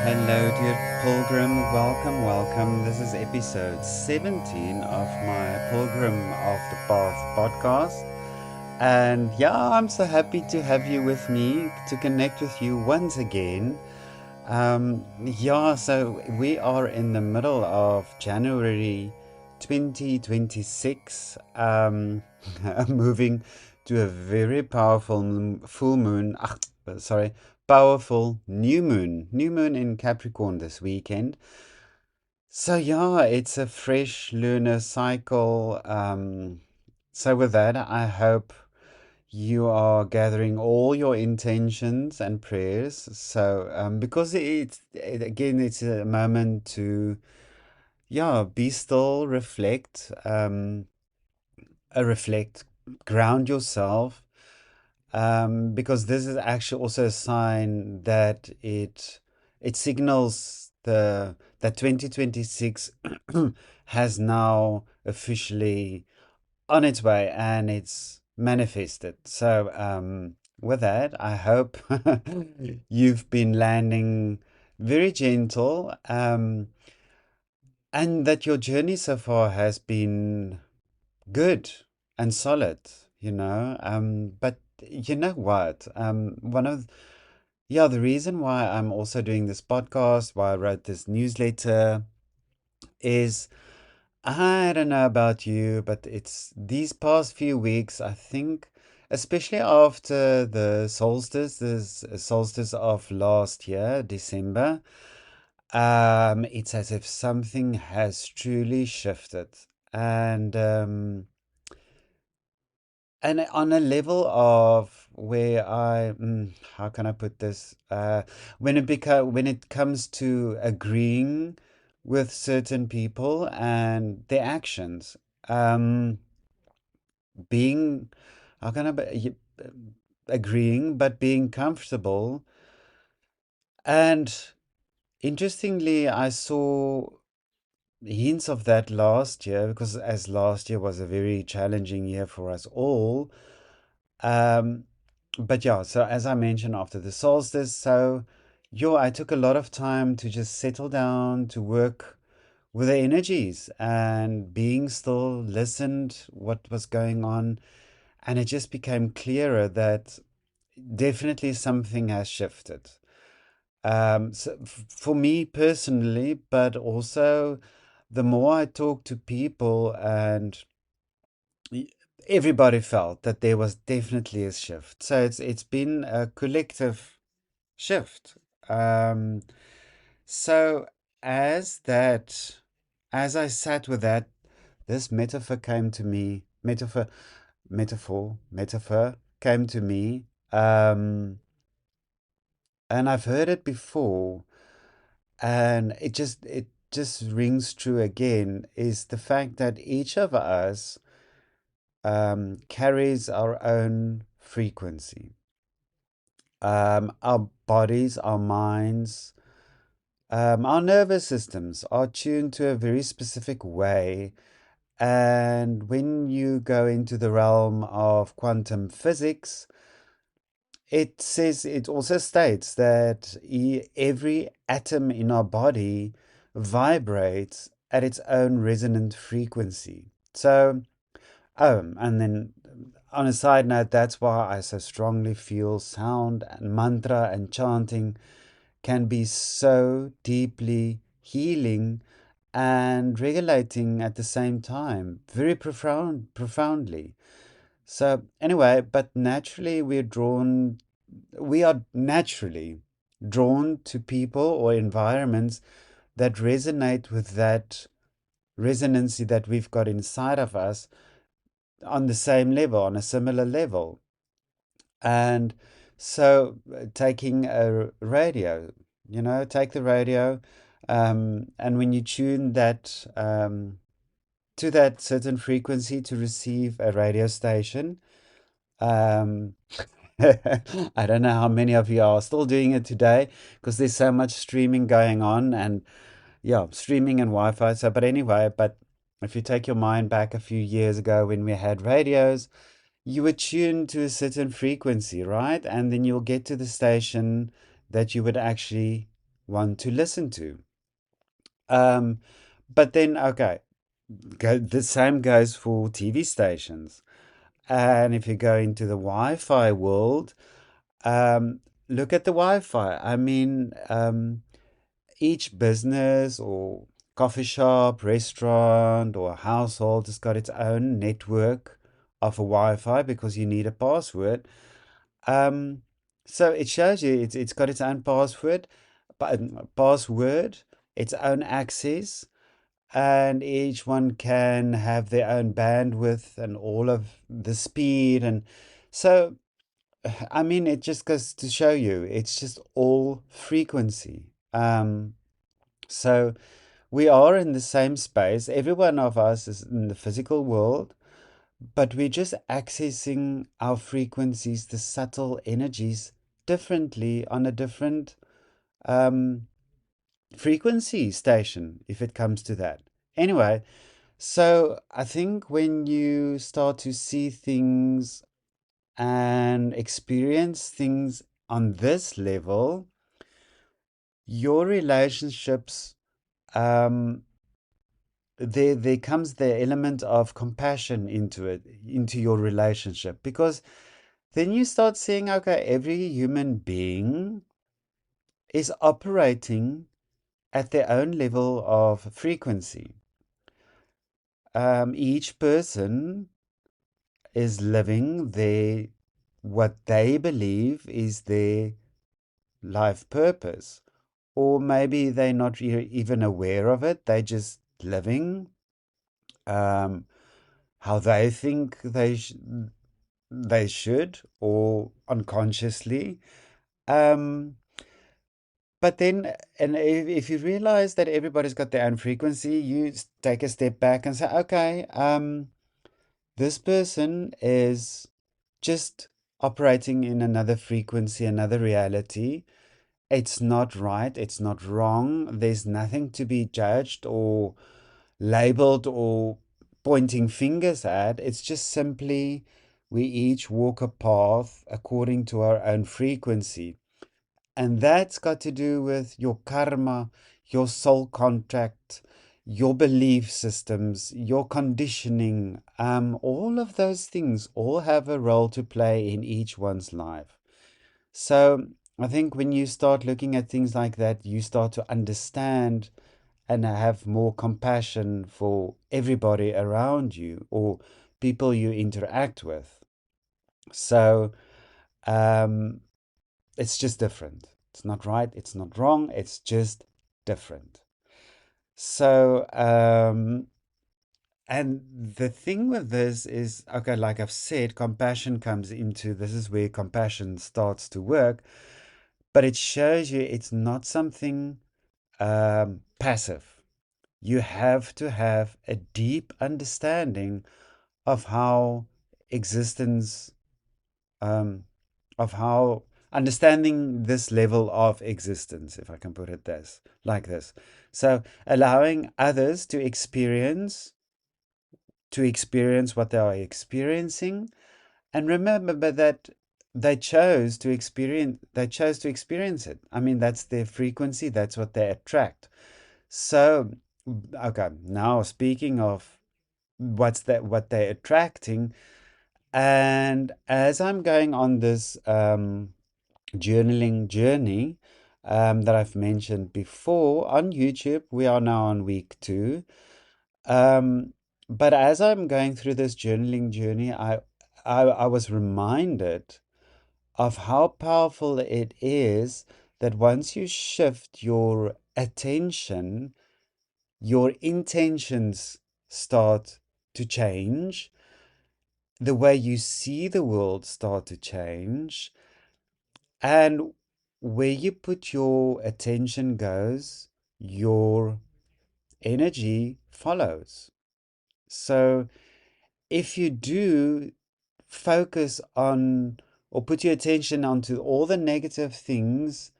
Hello, dear pilgrim. Welcome, welcome. This is episode 17 of my Pilgrim of the Path podcast. And yeah, I'm so happy to have you with me to connect with you once again. So we are in the middle of January 2026, moving to a very powerful full moon. Sorry, powerful new moon in Capricorn this weekend. So yeah, it's a fresh lunar cycle. So with that, I hope you are gathering all your intentions and prayers. So, because again, it's a moment to, yeah, be still, reflect, ground yourself, because this is actually also a sign that it signals that 2026 has now officially on its way and it's manifested. So, with that, I hope you've been landing very gentle, and that your journey so far has been good and solid, you know. But you know what? The reason why I'm also doing this podcast, why I wrote this newsletter, is I don't know about you, but it's these past few weeks, I think, especially after the solstice of last year, December, it's as if something has truly shifted. And on a level of where how can I put this? When it comes to agreeing with certain people and their actions, um, being how can I be, agreeing but being comfortable. And interestingly, I saw hints of that last year because as last year was a very challenging year for us all. Um, but yeah, so as I mentioned after the solstice, I took a lot of time to just settle down, to work with the energies and being still, listened what was going on, and it just became clearer that definitely something has shifted. For me personally, but also the more I talk to people and y- everybody felt that there was definitely a shift. So it's been a collective shift. Um, so as that, as I sat with that, this metaphor came to me, and I've heard it before, and it just rings true again. Is the fact that each of us carries our own frequency. Our bodies, our minds, our nervous systems are tuned to a very specific way. And when you go into the realm of quantum physics, it also states that every atom in our body vibrates at its own resonant frequency. So, and then on a side note, that's why I so strongly feel sound and mantra and chanting can be so deeply healing and regulating at the same time, very profoundly. So anyway, but we are naturally drawn to people or environments that resonate with that resonancy that we've got inside of us on the same level, on a similar level. And so, taking a radio, take the radio, and when you tune that to that certain frequency to receive a radio station, um, I don't know how many of you are still doing it today because there's so much streaming going on, and yeah, streaming and Wi-Fi. So, but anyway, but if you take your mind back a few years ago when we had radios, you were tuned to a certain frequency, right? And then you'll get to the station that you would actually want to listen to. Um, but then, okay, the same goes for TV stations. And if you go into the Wi-Fi world, look at the Wi-Fi. I mean, each business or coffee shop, restaurant, or household has got its own network of a Wi-Fi because you need a password. Um, so it shows you it's got its own password, password, its own access, and each one can have their own bandwidth and all of the speed. And so, I mean, it just goes to show you it's just all frequency. So we are in the same space. Every one of us is in the physical world, but we're just accessing our frequencies, the subtle energies, differently on a different um, frequency station, if it comes to that. Anyway, so I think when you start to see things and experience things on this level, your relationships, um, there comes the element of compassion into it, into your relationship, because then you start seeing, okay, every human being is operating at their own level of frequency. Each person is living their what they believe is their life purpose, or maybe they're not even aware of it. They're just living um, how they think they should, or unconsciously. Um, but then, and if you realize that everybody's got their own frequency, you take a step back and say, okay, this person is just operating in another frequency, another reality. It's not right, it's not wrong. There's nothing to be judged or labeled or pointing fingers at. It's just simply we each walk a path according to our own frequency. And that's got to do with your karma, your soul contract, your belief systems, your conditioning. All of those things all have a role to play in each one's life. So I think when you start looking at things like that, you start to understand and have more compassion for everybody around you or people you interact with. So um, it's just different. It's not right, it's not wrong, it's just different. So, and the thing with this is, okay, like I've said, compassion comes into this is where compassion starts to work, but it shows you it's not something passive. You have to have a deep understanding of how existence, um, of how understanding this level of existence, if I can put it this like this. So allowing others to experience what they are experiencing, and remember that they chose to experience it. I mean, that's their frequency, that's what they attract. So, okay, now speaking of what they're attracting, and as I'm going on this journaling journey that I've mentioned before on YouTube, we are now on week 2. Um, but as I'm going through this journaling journey, I was reminded of how powerful it is that once you shift your attention, your intentions start to change, the way you see the world start to change, and where you put your attention goes, your energy follows. So if you do focus on or put your attention onto all the negative things,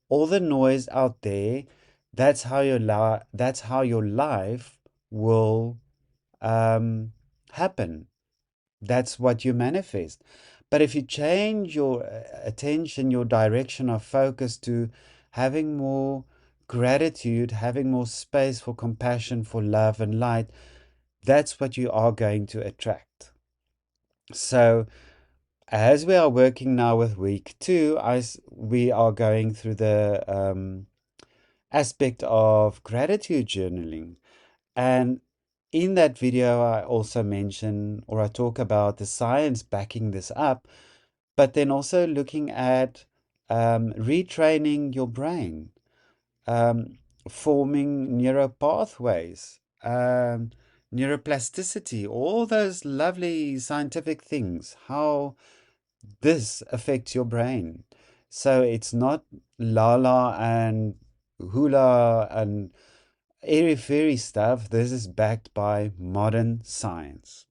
all the noise out there, that's how your life will happen. That's what you manifest. But if you change your attention, your direction of focus to having more gratitude, having more space for compassion, for love and light, that's what you are going to attract. So, as we are working now with week two, we are going through the aspect of gratitude journaling. And in that video, I also mention or I talk about the science backing this up, but then also looking at retraining your brain, um, forming neural pathways, neuroplasticity, all those lovely scientific things, how this affects your brain. So it's not la la and hula and airy fairy stuff. This is backed by modern science.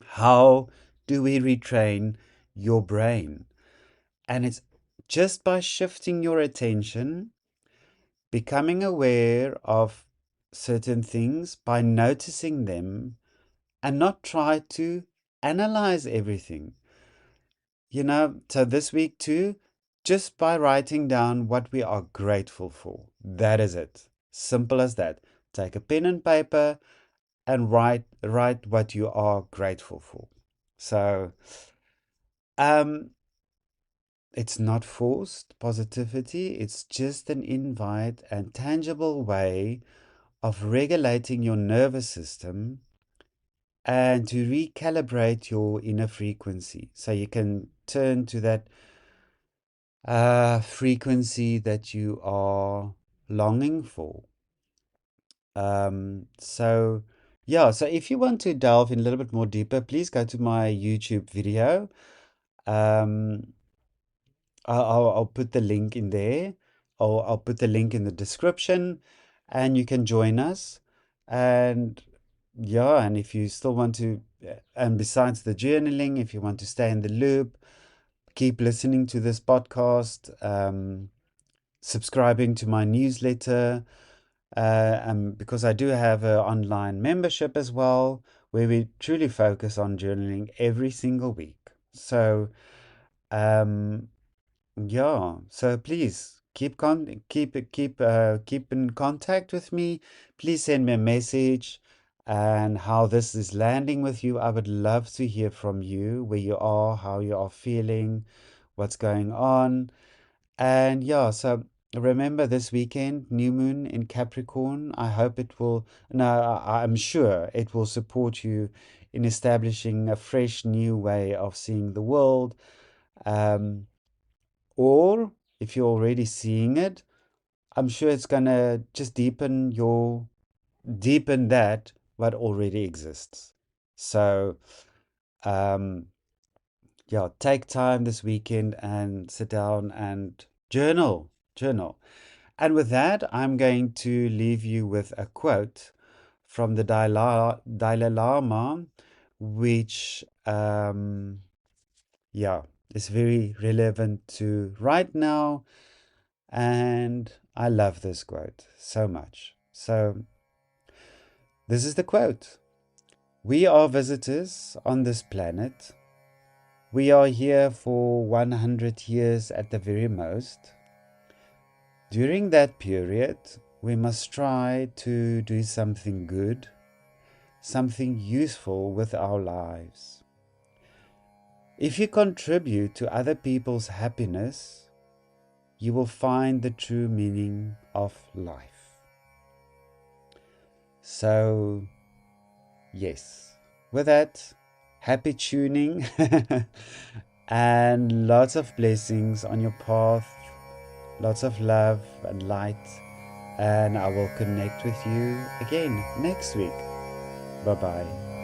How do we retrain your brain? And it's just by shifting your attention, becoming aware of certain things, by noticing them and not try to analyze everything. So this week too, just by writing down what we are grateful for. That is it. Simple as that. Take a pen and paper and write what you are grateful for. So, um, it's not forced positivity, it's just an invite and tangible way of regulating your nervous system and to recalibrate your inner frequency. So you can turn to that frequency that you are longing for. So yeah, so if you want to delve in a little bit more deeper, please go to my YouTube video. Um, I'll put the link in there, or I'll put the link in the description, and you can join us. And yeah, and if you still want to, and besides the journaling, if you want to stay in the loop, keep listening to this podcast, subscribing to my newsletter, because I do have an online membership as well, where we truly focus on journaling every single week. So, um, yeah, so please keep in contact with me. Please send me a message and how this is landing with you. I would love to hear from you, where you are, how you are feeling, what's going on. And yeah, so remember this weekend, new moon in Capricorn. I hope it will, no, I'm sure it will support you in establishing a fresh new way of seeing the world. Um, or if you're already seeing it, I'm sure it's gonna just deepen that what already exists. So, um, yeah, take time this weekend and sit down and journal. And with that, I'm going to leave you with a quote from the Dalai Lama, which, yeah, is very relevant to right now. And I love this quote so much. So, this is the quote: We are visitors on this planet. We are here for 100 years at the very most. During that period, we must try to do something good, something useful with our lives. If you contribute to other people's happiness, you will find the true meaning of life. So, yes, with that, happy tuning and lots of blessings on your path, lots of love and light. And I will connect with you again next week. Bye bye.